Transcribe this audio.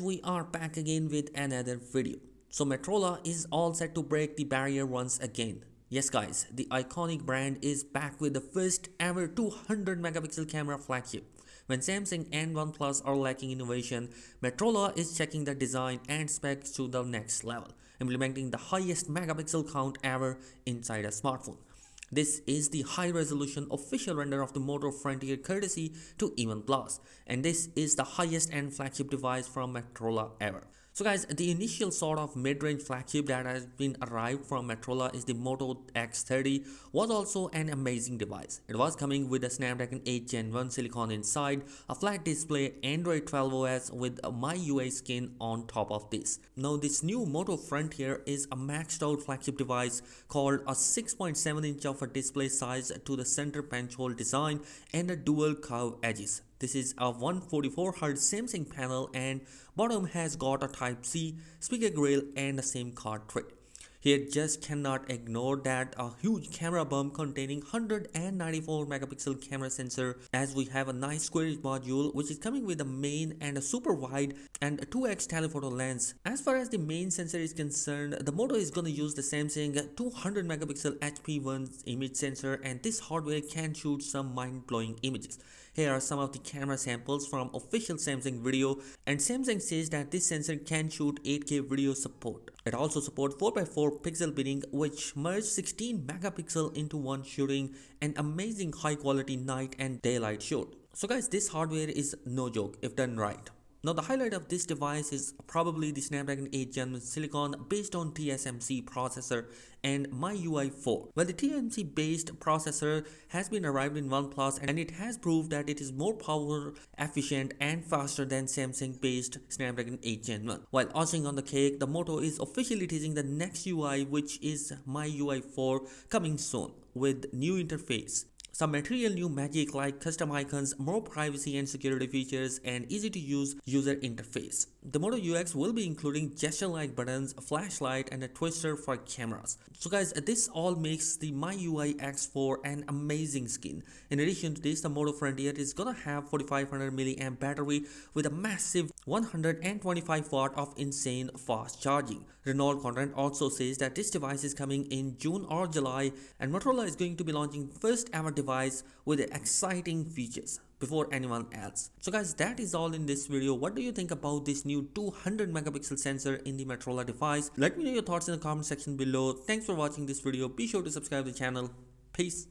We are back again with another video. So Motorola is all set to break the barrier once again. Yes guys, the iconic brand is back with the first ever 200 megapixel camera flagship. When Samsung and OnePlus are lacking innovation, Motorola is checking the design and specs to the next level, implementing the highest megapixel count ever inside a smartphone. This is the high-resolution official render of the Moto Frontier courtesy to OnePlus, and this is the highest-end flagship device from Motorola ever. So guys, the initial sort of mid-range flagship that has been arrived from Motorola is the Moto X30 was also an amazing device. It was coming with a Snapdragon 8 Gen 1 silicon inside, a flat display, Android 12 OS with a MyUI skin on top of this. Now this new Moto Frontier is a maxed out flagship device called a 6.7 inch of a display size to the center punch hole design and a dual curve edges. This is a 144Hz Samsung panel and bottom has got a Type-C speaker grill and the SIM card tray. Here just cannot ignore that a huge camera bump containing 194 megapixel camera sensor, as we have a nice square module which is coming with a main and a super wide and a 2x telephoto lens. As far as the main sensor is concerned, the Moto is going to use the Samsung 200 megapixel HP1 image sensor, and this hardware can shoot some mind-blowing images. Here are some of the camera samples from official Samsung video, and Samsung says that this sensor can shoot 8K video support. It also supports 4x4 pixel binning, which merge 16 megapixel into one, shooting an amazing high quality night and daylight shot. So guys, this hardware is no joke if done right. Now the highlight of this device is probably the Snapdragon 8 Gen 1 silicon based on TSMC processor and MyUI 4. Well, the TSMC based processor has been arrived in OnePlus, and it has proved that it is more power efficient and faster than Samsung based Snapdragon 8 Gen 1. While icing on the cake, the Moto is officially teasing the next UI, which is MyUI 4, coming soon with new interface. Some material new magic like custom icons, more privacy and security features, and easy to use user interface. The Moto UX will be including gesture-like buttons, a flashlight, and a twister for cameras. So guys, this all makes the MyUI X4 an amazing skin. In addition to this, the Moto Frontier is gonna have 4500 mAh battery with a massive 125 watt of insane fast charging. Renault content also says that this device is coming in June or July, and Motorola is going to be launching first ever device with exciting features before anyone else. So guys, that is all in this video. What do you think about this new 200 megapixel sensor in the Motorola device? Let me know your thoughts in the comment section below. Thanks for watching this video. Be sure to subscribe to the channel. Peace.